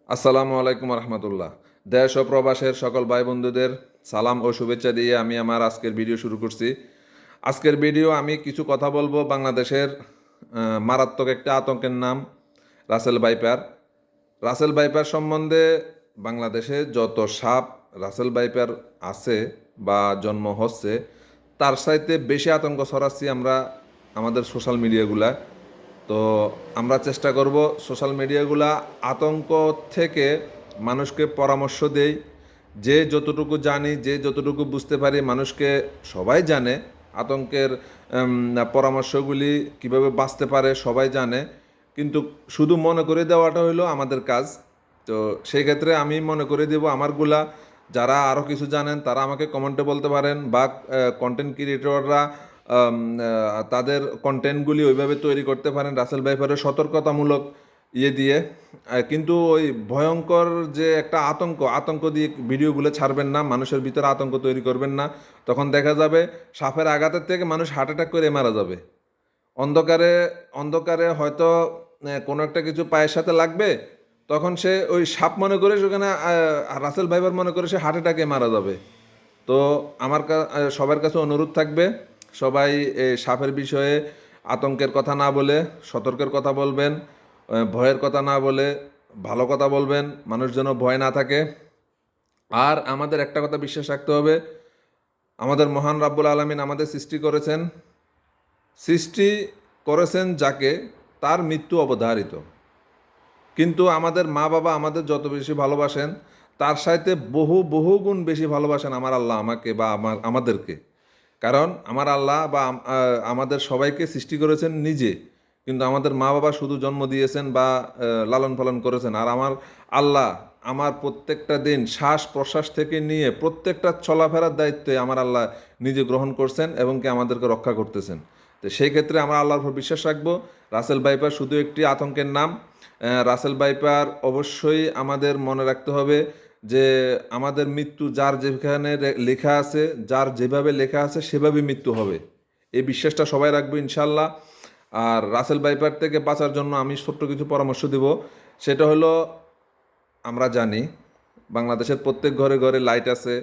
আসসালামু আলাইকুম রহমতুল্লাহ। দেশ ও প্রবাসের সকল ভাই বন্ধুদের সালাম ও শুভেচ্ছা দিয়ে আমি আমার আজকের ভিডিও শুরু করছি। আজকের ভিডিও আমি কিছু কথা বলবো বাংলাদেশের মারাত্মক একটা আতঙ্কের নাম রাসেল ভাইপার। রাসেল ভাইপার সম্বন্ধে বাংলাদেশে যত সাপ রাসেল ভাইপার আছে বা জন্ম হচ্ছে তার চাইতে বেশি আতঙ্ক ছড়াচ্ছি আমরা আমাদের সোশ্যাল মিডিয়াগুলা। তো আমরা চেষ্টা করব সোশ্যাল মিডিয়াগুলা আতঙ্ক থেকে মানুষকে পরামর্শ দেই, যে যতটুকু জানি, যে যতটুকু বুঝতে পারি। মানুষকে সবাই জানে আতঙ্কের পরামর্শগুলি কিভাবে বাঁচতে পারে সবাই জানে, কিন্তু শুধু মনে করে দেওয়াটা হলো আমাদের কাজ। তো সেই ক্ষেত্রে আমি মনে করে দেব আমারগুলা। যারা আরও কিছু জানেন তারা আমাকে কমেন্টে বলতে পারেন, বা কন্টেন্ট ক্রিয়েটররা তাদের কন্টেন্টগুলি ওইভাবে তৈরি করতে পারেন রাসেল ভাইপারের সতর্কতামূলক ইয়ে দিয়ে। কিন্তু ওই ভয়ঙ্কর যে একটা আতঙ্ক দিয়ে ভিডিওগুলো ছাড়বেন না, মানুষের ভিতরে আতঙ্ক তৈরি করবেন না। তখন দেখা যাবে সাপের আঘাতের থেকে মানুষ হার্ট অ্যাটাক করে মারা যাবে। অন্ধকারে অন্ধকারে হয়তো কোনো একটা কিছু পায়ের সাথে লাগবে, তখন সে ওই সাপ মনে করে সেখানে রাসেল ভাইপার মনে করে সে হার্ট অ্যাটাকে মারা যাবে। তো আমার সবার কাছে অনুরোধ থাকবে, সবাই এই সাপের বিষয়ে আতঙ্কের কথা না বলে সতর্কের কথা বলবেন, ভয়ের কথা না বলে ভালো কথা বলবেন, মানুষ যেন ভয় না থাকে। আর আমাদের একটা কথা বিশ্বাস রাখতে হবে, আমাদের মহান রাব্বুল আলামিন আমাদের সৃষ্টি করেছেন যাকে, তার মৃত্যু অবধারিত। কিন্তু আমাদের মা বাবা আমাদের যত বেশি ভালোবাসেন, তার সাথে বহু বহু গুণ বেশি ভালোবাসেন আমার আল্লাহ আমাকে বা আমাদেরকে। কারণ আমার আল্লাহ বা আমাদের সবাইকে সৃষ্টি করেছেন নিজে, কিন্তু আমাদের মা বাবা শুধু জন্ম দিয়েছেন বা লালন পালন করেছেন। আর আমার আল্লাহ আমার প্রত্যেকটা দিন শ্বাস প্রশ্বাস থেকে নিয়ে প্রত্যেকটা চলাফেরার দায়িত্বে আমার আল্লাহ নিজে গ্রহণ করছেন এবং কি আমাদেরকে রক্ষা করতেছেন। তো সেই ক্ষেত্রে আমরা আল্লাহর উপর বিশ্বাস রাখবো। রাসেল ভাইপার শুধু একটি আতঙ্কের নাম। রাসেল ভাইপার অবশ্যই আমাদের মনে রাখতে হবে যে আমাদের মৃত্যু যার যেখানে লেখা আছে, যার যেভাবে লেখা আছে সেভাবে মৃত্যু হবে, এই বিশ্বাসটা সবাই রাখবো ইনশাল্লাহ। আর রাসেল ভাইপার থেকে বাঁচার জন্য আমি ছোট্ট কিছু পরামর্শ দিব। সেটা হলো, আমরা জানি বাংলাদেশের প্রত্যেক ঘরে ঘরে লাইট আছে।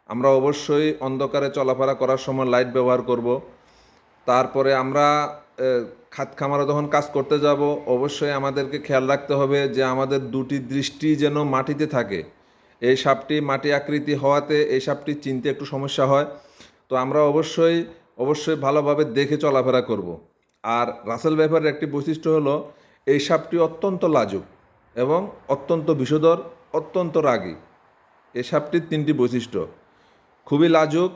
আমরা অবশ্যই অন্ধকারে চলাফেরা করার সময় লাইট ব্যবহার করব। তারপরে আমরা খাত খামারে যখন কাজ করতে যাব, অবশ্যই আমাদেরকে খেয়াল রাখতে হবে যে আমাদের দুটি দৃষ্টি যেন মাটিতে থাকে। এই সাপটি মাটি আকৃতি হওয়াতে এই সাপটি চিনতে একটু সমস্যা হয়। তো আমরা অবশ্যই অবশ্যই ভালোভাবে দেখে চলাফেরা করব। আর রাসেল ভাইপারের একটি বৈশিষ্ট্য হলো, এই সাপটি অত্যন্ত লাজুক এবং অত্যন্ত বিষধর, অত্যন্ত রাগী। এই সাপটির তিনটি বৈশিষ্ট্য: খুবই লাজুক,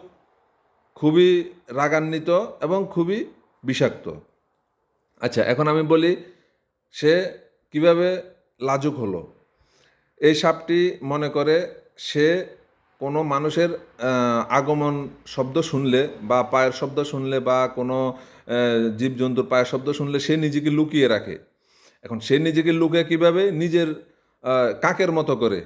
খুবই রাগান্বিত এবং খুবই বিষাক্ত। আচ্ছা, এখন আমি বলি সে কিভাবে লাজুক হলো। এই সাপটি মনে করে সে কোনো মানুষের আগমন শব্দ শুনলে বা পায়ের শব্দ শুনলে বা কোনো জীবজন্তুর পায়ের শব্দ শুনলে সে নিজেকে লুকিয়ে রাখে। এখন সে নিজেকে লুকিয়ে কিভাবে? নিজের কাকের মতো করে।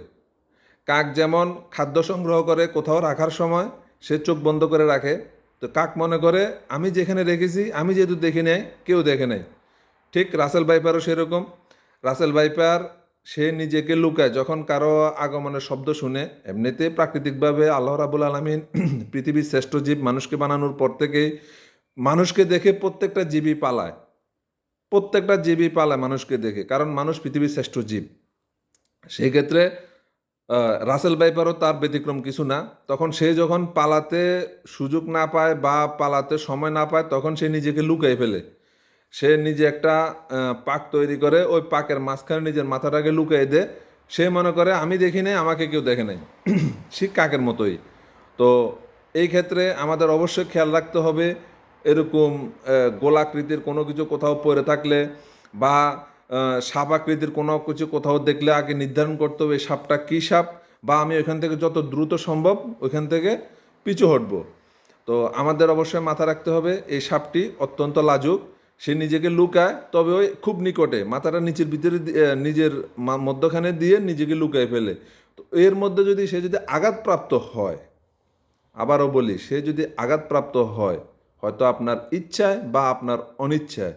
কাক যেমন খাদ্য সংগ্রহ করে কোথাও রাখার সময় সে চোখ বন্ধ করে রাখে, তো কাক মনে করে আমি যেখানে রেখেছি, আমি যেহেতু দেখি নাই, কেউ দেখে নাই। ঠিক রাসেল ভাইপারও সেরকম। রাসেল ভাইপার সে নিজেকে লুকায় যখন কারো আগমনের শব্দ শুনে। এমনিতে প্রাকৃতিকভাবে আল্লাহ রাবুল আলমিন পৃথিবীর শ্রেষ্ঠ জীব মানুষকে বানানোর পর থেকেই মানুষকে দেখে প্রত্যেকটা জীবই পালায়। প্রত্যেকটা জীবই পালায় মানুষকে দেখে, কারণ মানুষ পৃথিবীর শ্রেষ্ঠ জীব। সেই ক্ষেত্রে রাসেল ভাইপারও তার ব্যতিক্রম কিছু না। তখন সে যখন পালাতে সুযোগ না পায় বা পালাতে সময় না পায়, তখন সে নিজেকে লুকাই ফেলে। সে নিজে একটা পাক তৈরি করে, ওই পাকের মাঝখানে নিজের মাথাটাকে লুকিয়ে দেয়। সে মনে করে আমি দেখি নাই, আমাকে কেউ দেখে নাই। সে কাকের মতোই। তো এই ক্ষেত্রে আমাদের অবশ্যই খেয়াল রাখতে হবে, এরকম গোলাকৃতির কোনো কিছু কোথাও পড়ে থাকলে বা সাপ আকৃতির কোনো কিছু কোথাও দেখলে আগে নির্ধারণ করতে হবে সাপটা কী সাপ, বা আমি ওইখান থেকে যত দ্রুত সম্ভব ওইখান থেকে পিছু হটবো। তো আমাদের অবশ্যই মাথা রাখতে হবে এই সাপটি অত্যন্ত লাজুক। সে নিজেকে লুকায়, তবে ওই খুব নিকটে মাথাটা নিচের ভিতরে নিজের মধ্যখানে দিয়ে নিজেকে লুকায় ফেলে। তো এর মধ্যে যদি সে যদি আঘাতপ্রাপ্ত হয়, আবারও বলি, সে যদি আঘাতপ্রাপ্ত হয়, হয়তো আপনার ইচ্ছায় বা আপনার অনিচ্ছায়,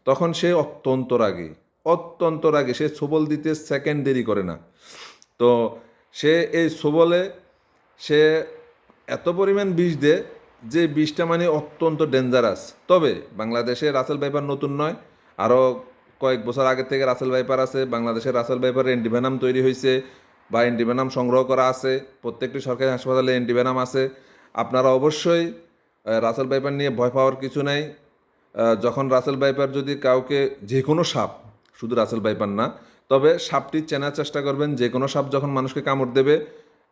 তখন সে অত্যন্ত রাগী। অত্যন্ত রাগে, সে ছোবল দিতে সেকেন্ড দেরি করে না। তো সে এই ছোবলে সে এত পরিমাণ বিষ দেয় যে বিষটা মানে অত্যন্ত ডেঞ্জারাস। তবে বাংলাদেশে রাসেল ভাইপার নতুন নয়, আরও কয়েক বছর আগে থেকে রাসেল ভাইপার আছে। বাংলাদেশের রাসেল ভাইপার অ্যান্টিভেনাম তৈরি হয়েছে বা অ্যান্টিভেনাম সংগ্রহ করা আছে, প্রত্যেকটি সরকারি হাসপাতালে অ্যান্টিভেনাম আছে। আপনারা অবশ্যই রাসেল ভাইপার নিয়ে ভয় পাওয়ার কিছু নাই। যখন রাসেল ভাইপার যদি কাউকে, যে কোনো সাপ, শুধু রাসেল ভাইপার না, তবে সাপটি চেনার চেষ্টা করবেন। যে কোনো সাপ যখন মানুষকে কামড় দেবে,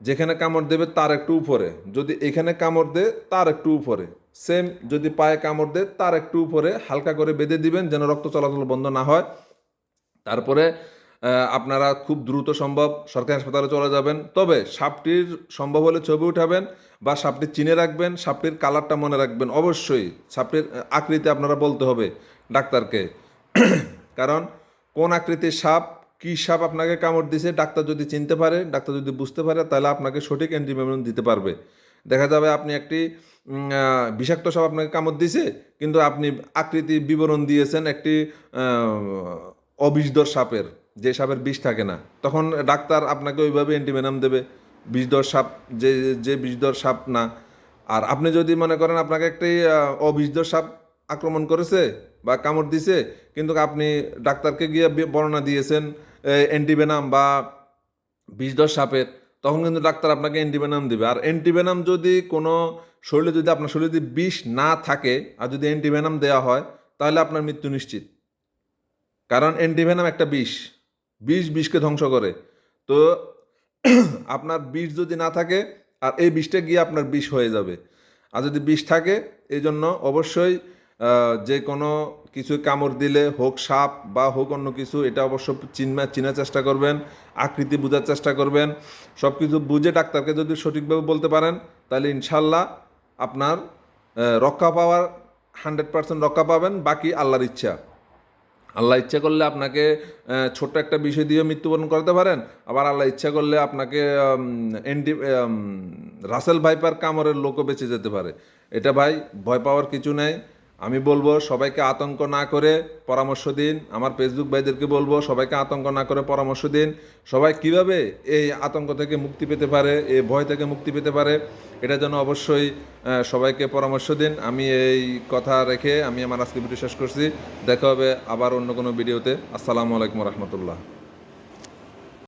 যেখানে কামড় দেবে তার একটু উপরে, যদি এখানে কামড় দেয় তার একটু উপরে, সেম যদি পায়ে কামড় দেয় তার একটু উপরে হালকা করে বেঁধে দিবেন যেন রক্ত চলাচল বন্ধ না হয়। তারপরে আপনারা খুব দ্রুত সম্ভব সরকারি হাসপাতালে চলে যাবেন। তবে সাপটির সম্ভব হলে ছবি উঠাবেন বা সাপটি চিনে রাখবেন, সাপটির কালারটা মনে রাখবেন অবশ্যই। সাপটির আকৃতি আপনারা বলতে হবে ডাক্তারকে, কারণ কোন আকৃতির সাপ, কী সাপ আপনাকে কামড় দিছে ডাক্তার যদি চিনতে পারে, ডাক্তার যদি বুঝতে পারে, তাহলে আপনাকে সঠিক অ্যান্টিবায়োটিক দিতে পারবে। দেখা যাবে আপনি একটি বিষাক্ত সাপ আপনাকে কামড় দিছে, কিন্তু আপনি আকৃতি বিবরণ দিয়েছেন একটি অবিষধর সাপের, যে সাপের বিষ থাকে না, তখন ডাক্তার আপনাকে ওইভাবে অ্যান্টিভেনাম দেবে, বিষধর সাপ যে বিষধর সাপ না। আর আপনি যদি মনে করেন আপনাকে একটি অবিষধর সাপ আক্রমণ করেছে বা কামড় দিছে, কিন্তু আপনি ডাক্তারকে গিয়ে বর্ণনা দিয়েছেন অ্যান্টিভেনাম বা বিষধর সাপের, তখন কিন্তু ডাক্তার আপনাকে অ্যান্টিভেনাম দিবে। আর অ্যান্টিভেনাম যদি কোনো শরীরে, যদি আপনার শরীরে যদি বিষ না থাকে আর যদি অ্যান্টিভেনাম দেওয়া হয়, তাহলে আপনার মৃত্যু নিশ্চিত। কারণ অ্যান্টিভেনাম একটা বিষ, বিষকে ধ্বংস করে। তো আপনার বিষ যদি না থাকে, আর এই বিষটা গিয়ে আপনার বিষ হয়ে যাবে। আর যদি বিষ থাকে, এই জন্য অবশ্যই যে কোনো কিছু কামড় দিলে, হোক সাপ বা হোক অন্য কিছু, এটা অবশ্য চিনার চেষ্টা করবেন, আকৃতি বোঝার চেষ্টা করবেন। সব কিছু বুঝে ডাক্তারকে যদি সঠিকভাবে বলতে পারেন, তাহলে ইনশাল্লাহ আপনার রক্ষা পাওয়ার 100% রক্ষা পাবেন। বাকি আল্লাহর ইচ্ছা। আল্লাহ ইচ্ছা করলে আপনাকে ছোট্ট একটা বিষয় দিয়ে মৃত্যুবরণ করতে পারেন, আবার আল্লাহ ইচ্ছা করলে আপনাকে রাসেল ভাইপার কামড়ের লোকও বেঁচে যেতে পারে। এটা ভাই ভয় পাওয়ার কিছু নেই। আমি বলবো সবাইকে আতঙ্ক না করে পরামর্শ দিন। আমার ফেসবুক ভাইদেরকে বলবো সবাইকে আতঙ্ক না করে পরামর্শ দিন। সবাই কিভাবে এই আতঙ্ক থেকে মুক্তি পেতে পারে, এই ভয় থেকে মুক্তি পেতে পারে, এটা যেন অবশ্যই সবাইকে পরামর্শ দিন। আমি এই কথা রেখে আমি আমার আজকে ভিডিও শেষ করছি। দেখা হবে আবার অন্য কোনো ভিডিওতে। আসসালামু আলাইকুম রহমতুল্লাহ।